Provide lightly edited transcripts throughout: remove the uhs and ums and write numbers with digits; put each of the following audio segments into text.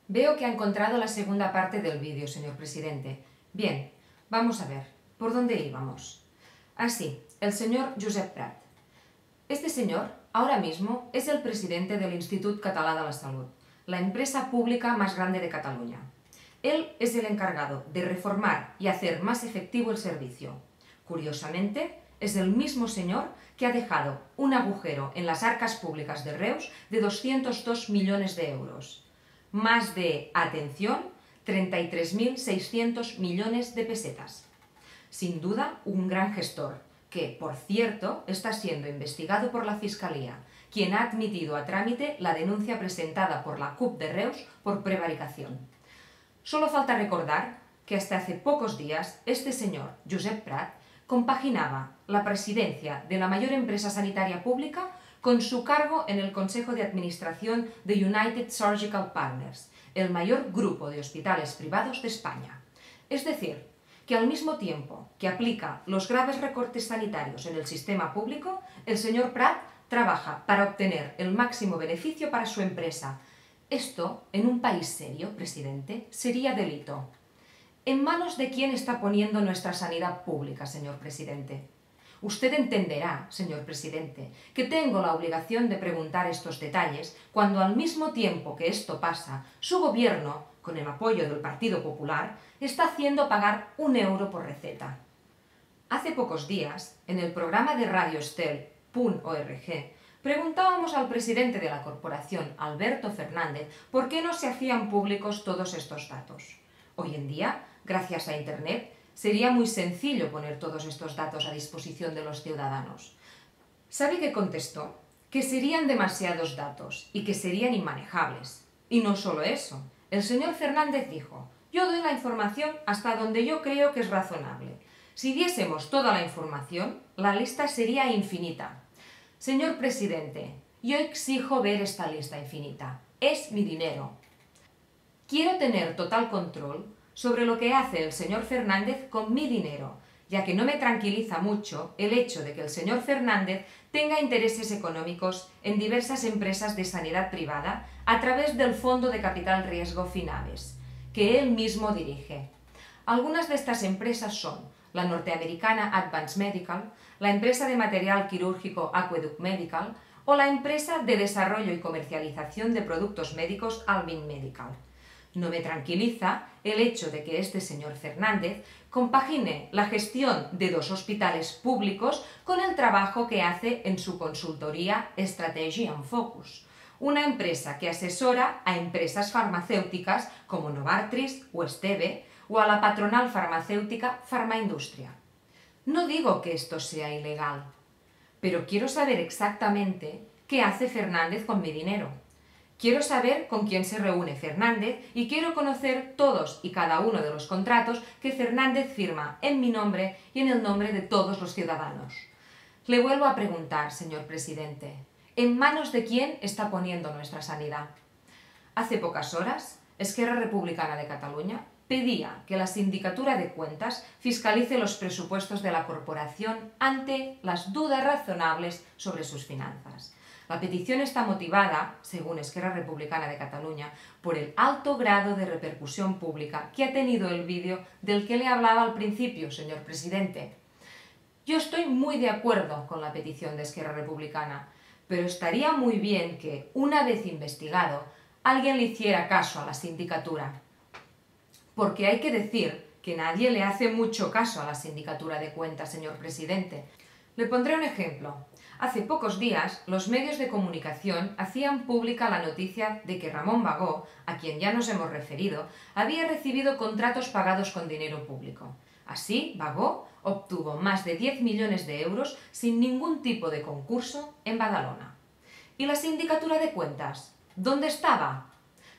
Veo que ha encontrado la segunda parte del vídeo, señor presidente. Bien, vamos a ver. ¿Por dónde íbamos? Así, el señor Josep Prat. Este señor, ahora mismo, es el presidente del Institut Català de la Salut, la empresa pública más grande de Cataluña. Él es el encargado de reformar y hacer más efectivo el servicio. Curiosamente, es el mismo señor que ha dejado un agujero en las arcas públicas de Reus de 202 millones de euros. Más de, atención, 33.600 millones de pesetas. Sin duda, un gran gestor, que, por cierto, está siendo investigado por la Fiscalía, quien ha admitido a trámite la denuncia presentada por la CUP de Reus por prevaricación. Solo falta recordar que hasta hace pocos días este señor, Josep Prat, compaginaba la presidencia de la mayor empresa sanitaria pública con su cargo en el Consejo de Administración de United Surgical Partners, el mayor grupo de hospitales privados de España. Es decir, que al mismo tiempo que aplica los graves recortes sanitarios en el sistema público, el señor Prat trabaja para obtener el máximo beneficio para su empresa. Esto, en un país serio, presidente, sería delito. ¿En manos de quién está poniendo nuestra sanidad pública, señor presidente? Usted entenderá, señor presidente, que tengo la obligación de preguntar estos detalles cuando al mismo tiempo que esto pasa, su gobierno, con el apoyo del Partido Popular, está haciendo pagar 1 euro por receta. Hace pocos días, en el programa de Radio Estel.org, preguntábamos al presidente de la corporación, Alberto Fernández, por qué no se hacían públicos todos estos datos. Hoy en día, gracias a Internet, sería muy sencillo poner todos estos datos a disposición de los ciudadanos. ¿Sabe qué contestó? Que serían demasiados datos y que serían inmanejables. Y no solo eso. El señor Fernández dijo: yo doy la información hasta donde yo creo que es razonable. Si diésemos toda la información, la lista sería infinita. Señor presidente, yo exijo ver esta lista infinita. Es mi dinero. Quiero tener total control sobre lo que hace el señor Fernández con mi dinero, ya que no me tranquiliza mucho el hecho de que el señor Fernández tenga intereses económicos en diversas empresas de sanidad privada a través del Fondo de Capital Riesgo Finaves, que él mismo dirige. Algunas de estas empresas son la norteamericana Advance Medical, la empresa de material quirúrgico Aqueduct Medical o la empresa de desarrollo y comercialización de productos médicos Alvin Medical. No me tranquiliza el hecho de que este señor Fernández compagine la gestión de 2 hospitales públicos con el trabajo que hace en su consultoría Strategy and Focus, una empresa que asesora a empresas farmacéuticas como Novartis o Esteve o a la patronal farmacéutica Farmaindustria. No digo que esto sea ilegal, pero quiero saber exactamente qué hace Fernández con mi dinero. Quiero saber con quién se reúne Fernández y quiero conocer todos y cada uno de los contratos que Fernández firma en mi nombre y en el nombre de todos los ciudadanos. Le vuelvo a preguntar, señor presidente, ¿en manos de quién está poniendo nuestra sanidad? Hace pocas horas, Esquerra Republicana de Cataluña pedía que la Sindicatura de Cuentas fiscalice los presupuestos de la corporación ante las dudas razonables sobre sus finanzas. La petición está motivada, según Esquerra Republicana de Cataluña, por el alto grado de repercusión pública que ha tenido el vídeo del que le hablaba al principio, señor presidente. Yo estoy muy de acuerdo con la petición de Esquerra Republicana, pero estaría muy bien que, una vez investigado, alguien le hiciera caso a la sindicatura. Porque hay que decir que nadie le hace mucho caso a la Sindicatura de Cuentas, señor presidente. Le pondré un ejemplo. Hace pocos días, los medios de comunicación hacían pública la noticia de que Ramón Bagó, a quien ya nos hemos referido, había recibido contratos pagados con dinero público. Así, Bagó obtuvo más de 10 millones de euros sin ningún tipo de concurso en Badalona. ¿Y la Sindicatura de Cuentas? ¿Dónde estaba?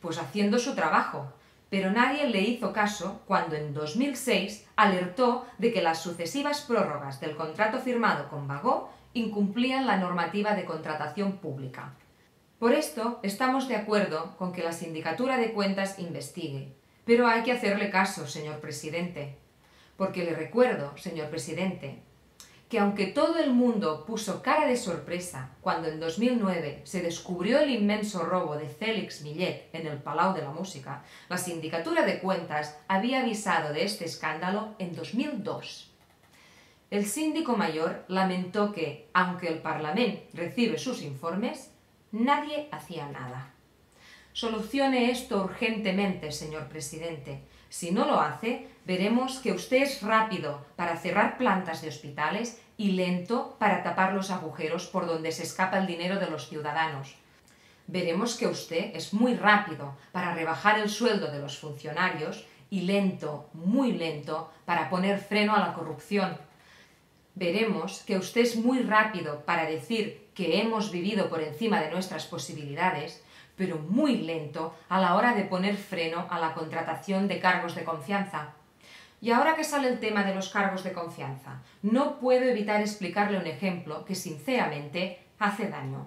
Pues haciendo su trabajo. Pero nadie le hizo caso cuando en 2006 alertó de que las sucesivas prórrogas del contrato firmado con Bagó incumplían la normativa de contratación pública. Por esto estamos de acuerdo con que la Sindicatura de Cuentas investigue, pero hay que hacerle caso, señor presidente, porque le recuerdo, señor presidente, que aunque todo el mundo puso cara de sorpresa cuando en 2009 se descubrió el inmenso robo de Félix Millet en el Palau de la Música, la Sindicatura de Cuentas había avisado de este escándalo en 2002. El síndico mayor lamentó que, aunque el Parlamento recibe sus informes, nadie hacía nada. Solucione esto urgentemente, señor presidente. Si no lo hace, veremos que usted es rápido para cerrar plantas de hospitales y lento para tapar los agujeros por donde se escapa el dinero de los ciudadanos. Veremos que usted es muy rápido para rebajar el sueldo de los funcionarios y lento, muy lento, para poner freno a la corrupción. Veremos que usted es muy rápido para decir que hemos vivido por encima de nuestras posibilidades, pero muy lento a la hora de poner freno a la contratación de cargos de confianza. Y ahora que sale el tema de los cargos de confianza, no puedo evitar explicarle un ejemplo que sinceramente hace daño.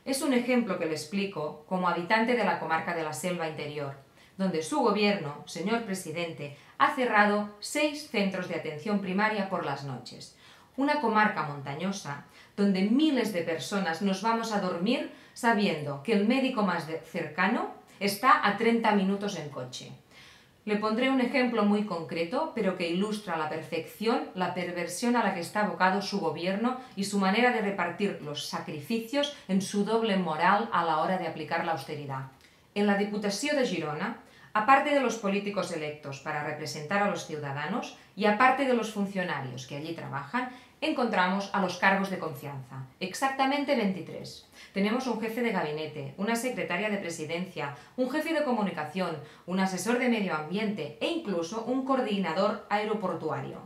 Es un ejemplo que le explico como habitante de la comarca de la Selva Interior, donde su gobierno, señor presidente, ha cerrado 6 centros de atención primaria por las noches. Una comarca montañosa donde miles de personas nos vamos a dormir sabiendo que el médico más cercano está a 30 minutos en coche. Le pondré un ejemplo muy concreto, pero que ilustra a la perfección la perversión a la que está abocado su gobierno y su manera de repartir los sacrificios en su doble moral a la hora de aplicar la austeridad. En la Diputació de Girona, aparte de los políticos electos para representar a los ciudadanos y aparte de los funcionarios que allí trabajan, encontramos a los cargos de confianza, exactamente 23. Tenemos un jefe de gabinete, una secretaria de presidencia, un jefe de comunicación, un asesor de medio ambiente e incluso un coordinador aeroportuario.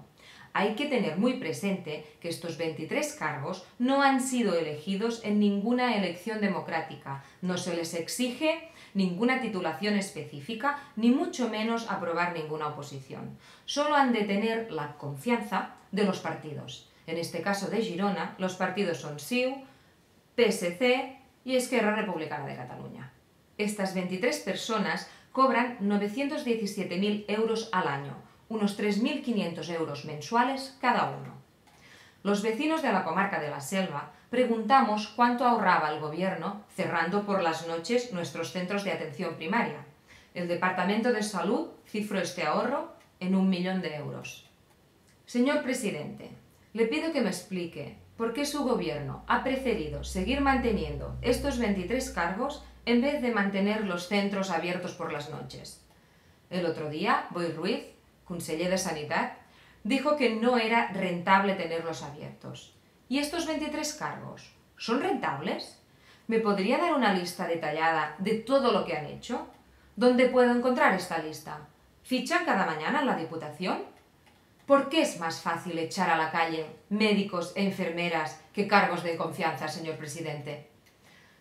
Hay que tener muy presente que estos 23 cargos no han sido elegidos en ninguna elección democrática, no se les exige ninguna titulación específica, ni mucho menos aprobar ninguna oposición. Solo han de tener la confianza de los partidos. En este caso de Girona, los partidos son CiU, PSC y Esquerra Republicana de Cataluña. Estas 23 personas cobran 917.000 euros al año, unos 3.500 euros mensuales cada uno. Los vecinos de la comarca de la Selva preguntamos cuánto ahorraba el gobierno cerrando por las noches nuestros centros de atención primaria. El Departamento de Salud cifró este ahorro en 1 millón de euros. Señor presidente, le pido que me explique por qué su gobierno ha preferido seguir manteniendo estos 23 cargos en vez de mantener los centros abiertos por las noches. El otro día, Boi Ruiz, conseller de Sanitat, dijo que no era rentable tenerlos abiertos. ¿Y estos 23 cargos son rentables? ¿Me podría dar una lista detallada de todo lo que han hecho? ¿Dónde puedo encontrar esta lista? ¿Fichan cada mañana en la Diputación? ¿Por qué es más fácil echar a la calle médicos e enfermeras que cargos de confianza, señor presidente?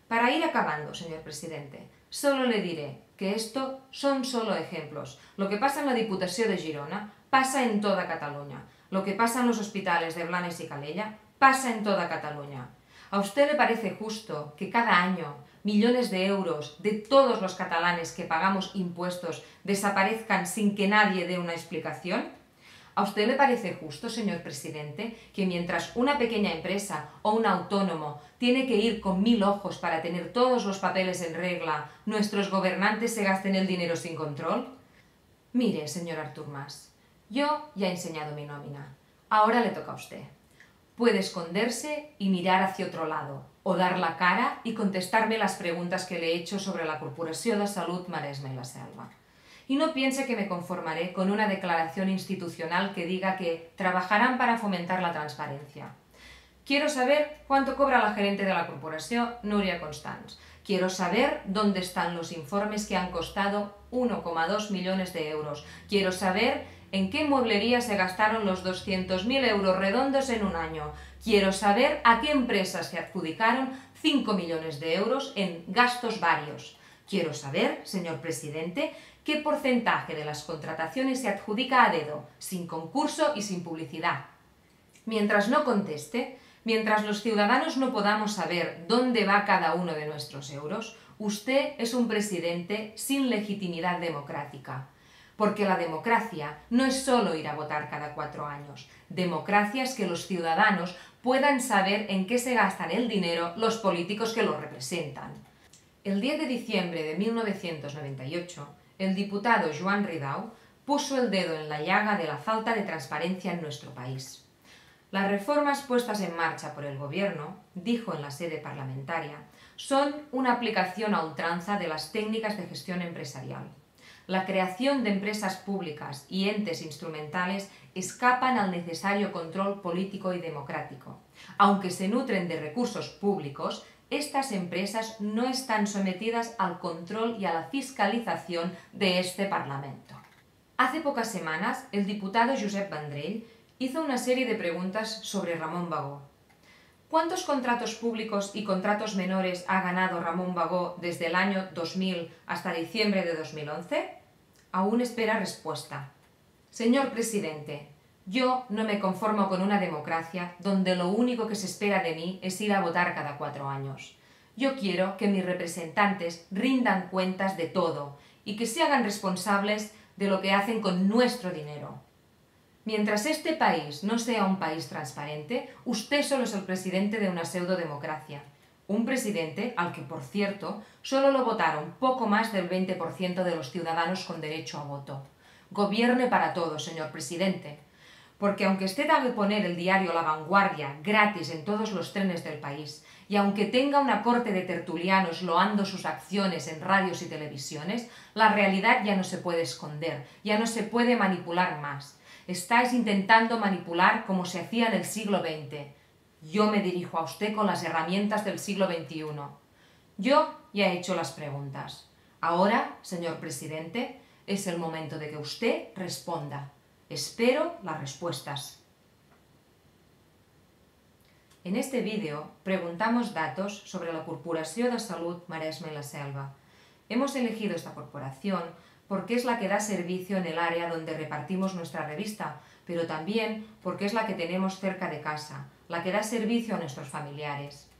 Para ir acabando, señor presidente, solo le diré que esto son solo ejemplos. Lo que pasa en la Diputació de Girona pasa en toda Cataluña. Lo que pasa en los hospitales de Blanes y Calella pasa en toda Cataluña. ¿A usted le parece justo que cada año millones de euros de todos los catalanes que pagamos impuestos desaparezcan sin que nadie dé una explicación? ¿A usted le parece justo, señor presidente, que mientras una pequeña empresa o un autónomo tiene que ir con 1000 ojos para tener todos los papeles en regla, nuestros gobernantes se gasten el dinero sin control? Mire, señor Artur Mas, yo ya he enseñado mi nómina. Ahora le toca a usted. Puede esconderse y mirar hacia otro lado, o dar la cara y contestarme las preguntas que le he hecho sobre la Corporació de Salut Maresme i la Selva. Y no piense que me conformaré con una declaración institucional que diga que trabajarán para fomentar la transparencia. Quiero saber cuánto cobra la gerente de la corporación, Núria Constans. Quiero saber dónde están los informes que han costado 1,2 millones de euros. Quiero saber en qué mueblería se gastaron los 200.000 euros redondos en un año. Quiero saber a qué empresas se adjudicaron 5 millones de euros en gastos varios. Quiero saber, señor presidente, qué porcentaje de las contrataciones se adjudica a dedo, sin concurso y sin publicidad. Mientras no conteste, mientras los ciudadanos no podamos saber dónde va cada uno de nuestros euros, usted es un presidente sin legitimidad democrática. Porque la democracia no es solo ir a votar cada 4 años. Democracia es que los ciudadanos puedan saber en qué se gastan el dinero los políticos que los representan. El 10 de diciembre de 1998, el diputado Joan Ridao puso el dedo en la llaga de la falta de transparencia en nuestro país. Las reformas puestas en marcha por el Gobierno, dijo en la sede parlamentaria, son una aplicación a ultranza de las técnicas de gestión empresarial. La creación de empresas públicas y entes instrumentales escapan al necesario control político y democrático. Aunque se nutren de recursos públicos, estas empresas no están sometidas al control y a la fiscalización de este Parlamento. Hace pocas semanas, el diputado Josep Vendrell hizo una serie de preguntas sobre Ramón Bagó. ¿Cuántos contratos públicos y contratos menores ha ganado Ramón Bagó desde el año 2000 hasta diciembre de 2011? Aún espera respuesta. Señor presidente, yo no me conformo con una democracia donde lo único que se espera de mí es ir a votar cada 4 años. Yo quiero que mis representantes rindan cuentas de todo y que se hagan responsables de lo que hacen con nuestro dinero. Mientras este país no sea un país transparente, usted solo es el presidente de una pseudodemocracia. Un presidente al que, por cierto, solo lo votaron poco más del 20% de los ciudadanos con derecho a voto. Gobierne para todos, señor presidente. Porque aunque usted haga poner el diario La Vanguardia gratis en todos los trenes del país, y aunque tenga una corte de tertulianos loando sus acciones en radios y televisiones, la realidad ya no se puede esconder, ya no se puede manipular más. Estáis intentando manipular como se hacía en el siglo XX. Yo me dirijo a usted con las herramientas del siglo XXI. Yo ya he hecho las preguntas. Ahora, señor presidente, es el momento de que usted responda. Espero las respuestas. En este vídeo preguntamos datos sobre la Corporació de Salut Maresme i la Selva. Hemos elegido esta corporación porque es la que da servicio en el área donde repartimos nuestra revista, pero también porque es la que tenemos cerca de casa, la que da servicio a nuestros familiares.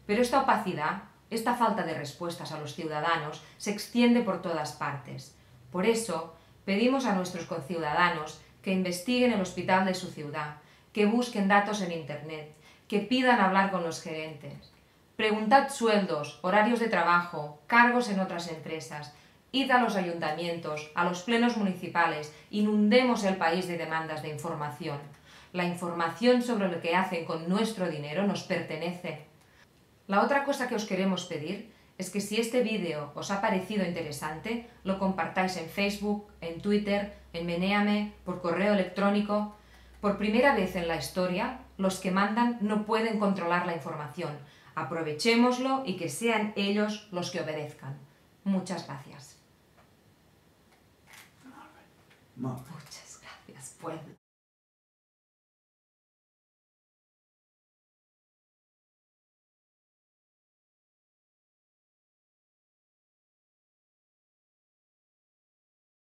Pero esta opacidad, esta falta de respuestas a los ciudadanos, se extiende por todas partes. Por eso, pedimos a nuestros conciudadanos que investiguen el hospital de su ciudad, que busquen datos en Internet, que pidan hablar con los gerentes. Preguntad sueldos, horarios de trabajo, cargos en otras empresas. Id a los ayuntamientos, a los plenos municipales, inundemos el país de demandas de información. La información sobre lo que hacen con nuestro dinero nos pertenece. La otra cosa que os queremos pedir es que si este vídeo os ha parecido interesante, lo compartáis en Facebook, en Twitter, en Menéame, por correo electrónico. Por primera vez en la historia, los que mandan no pueden controlar la información. Aprovechémoslo y que sean ellos los que obedezcan. Muchas gracias. Molt bé. Muchas gracias. Pues...